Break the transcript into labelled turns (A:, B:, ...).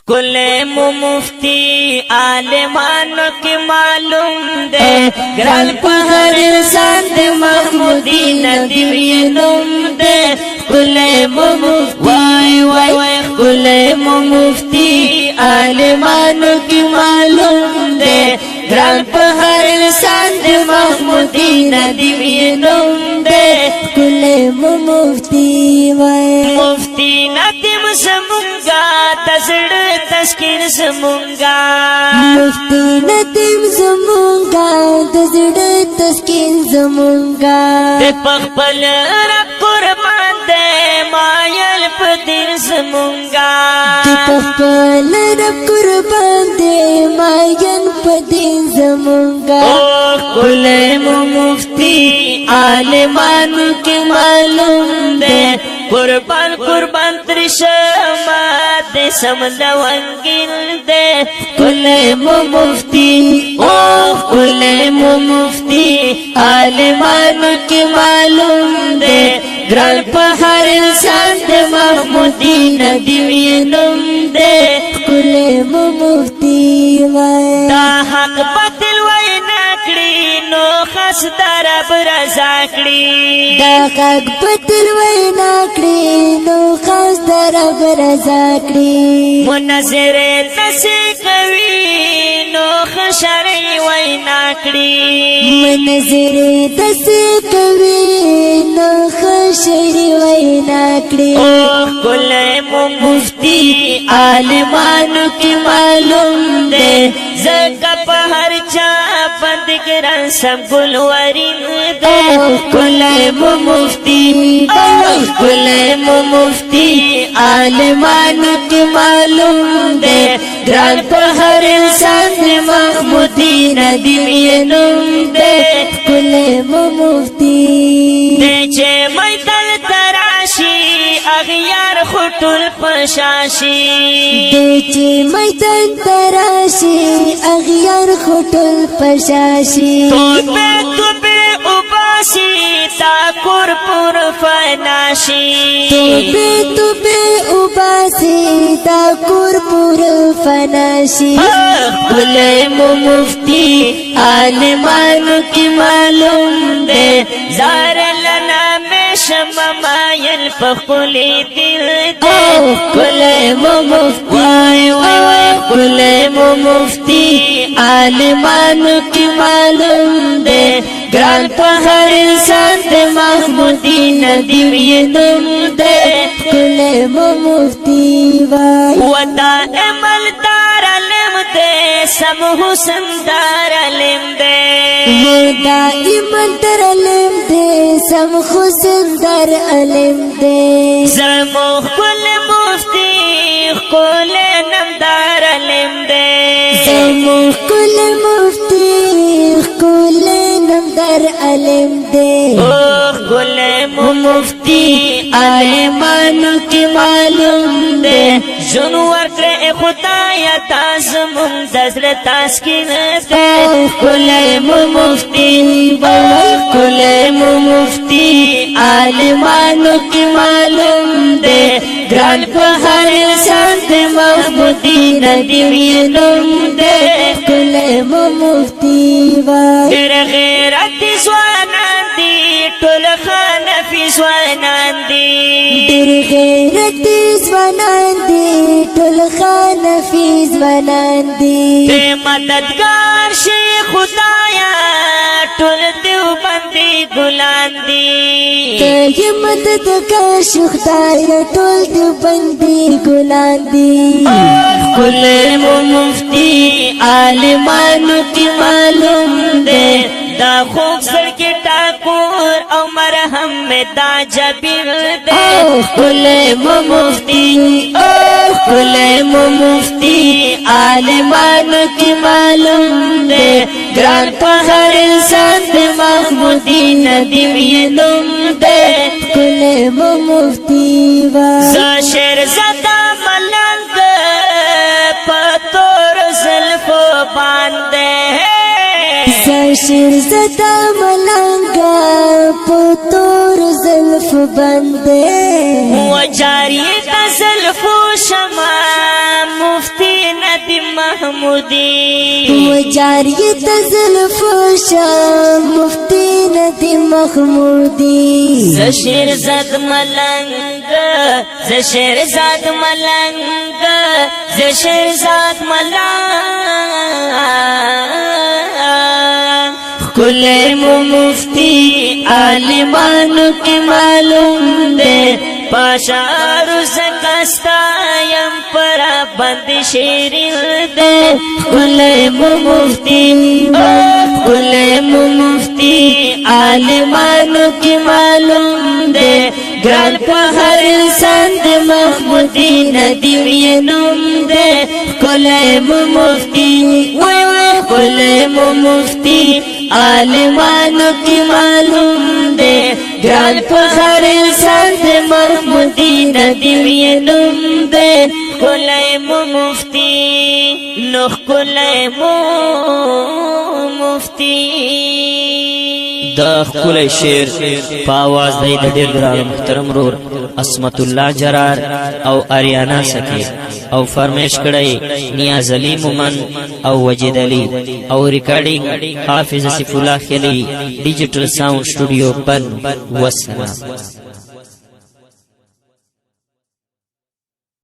A: کل مومفتی عالمانو کی معلوم دے گرال پہر انسان دے محمودی ندوی نم دے کل مومفتی کل مومفتی عالمانو کی معلوم دے گرال پہر انسان دے محمودی ندوی نم دے
B: کل مومفتی
A: مفتی ندیم زمونگا تزڑ تسکین زمونگا
B: مفتی ندیم زمونگا تزڑ تسکین زمونگا
A: دے پخپل رب قربان دے مایل پدیر زمونگا
B: دے پخپل رب قربان دے مایل پدیر زمونگا
A: کل مومفتی عالمانو کی معلوم دے قربان قربان ترشما دے سمدوانگل دے کل مومفتی کل مومفتی عالمانو کی معلوم دے گرال پہر انسان دے محمودی ندوی نم دے
B: کل مومفتی
A: دا حق باطل وی نکڑی نو خاص در اب رضا کڑی
B: دا حق باطل وی نکڑی نو خاص در اب رضا کڑی
A: منظر تسی کوي نو خشري وی نکڑی
B: منظر تسی کوي نو خشري وی نکڑی
A: کل مومفتی عالمانو کی معلوم دے زکا پہر چا بند گران سب گلورین دے کل مومفتی کل مومفتی عالمانو کی معلوم دے گران پہر انسان دے محمودی ندوی نم دے
B: کل مومفتی
A: دے چے میدل تراشی اغیار خطول پشاشی
B: دے چے میدن تراشی اغیار خطول پشاشی
A: تو بے اباسی تا کور پور فناشی
B: تو بے اباسی تا کور پور فناشی
A: کل مومفتی عالمانو کی معلوم دے زار لنا میں شمع مائل پخلی دل دے کل مومفتی کل مومفتی عالمانو کی معلوم دے گران پہر انسان دے محمودی ندوی نم دے
B: کل مومفتی
A: ودا عمل دار علم دے سم حسن دار علم دے
B: ودا ایمان در علم دے سم حسن در علم دے
A: زمو کل مفتی کل نمدار علم دے
B: زمو کل مفتی کل نمدار علم دے
A: کل مومفتی عالمانو کی معلوم دے جنور کرے خدایا تازمون دزر تاسکین دے کل مومفتی کل مومفتی عالمانو کی معلوم دے گران پہر انسان دے محمودی ندوی نم دے
B: کل مومفتی
A: دیر غیرت زوانان دی ٹول خان فی زوانان دی
B: دیر غیرت زوانان دی ٹول خان فی زوانان دی
A: دے مددگار شی خدایا ٹول دیو بندی گلان دی
B: تے مددگار شی خدایا ٹول دیو بندی گلان دی
A: کل مومفتی عالمانو کی معلوم دے دا خوب سر کے ٹاکور او مرہم میں دا جبیر دے کل مومفتی کل مومفتی عالمانو کی معلوم دے گران پہر انسان دے محمودی ندوی نم دے
B: کل مومفتی
A: شیر زدہ ملنگ پتور زلف باندے
B: شیر زدہ ملنگا پتور زلف بندے
A: و جاری تا زلف شما مفت محمودی
B: و جاریت زلفوشا مفتی ندی محمودی
A: زشیر زد ملنگ زشیر زد ملنگ زشیر زد ملنگ خکلی مومفتی عالمانو کی معلوم دے پاشارو سکستایم پرا بند شیرین دے خکلی مومفتی خکلی مومفتی عالمانو کی معلوم دے گران پا ہر انسان دے محمودی ندیوی نم دے خکلی مومفتی خکلی مومفتی عالمانو کی معلوم دے گران پا ہر انسان دے محمودی ندیوی نم دے خکلی مومفتی نو خکلی مومفتی
C: دا خکلی شیر پا آواز دی دا دیر گران محترم رور عصمت اللہ جرار او اریانا سکی او فرمیش کڑی نیاز علی مومن او وجد علی او ریکارڈنگ حافظ صف اللہ خلی ڈیجیٹل ساؤنڈ سٹوڈیو پر وسلام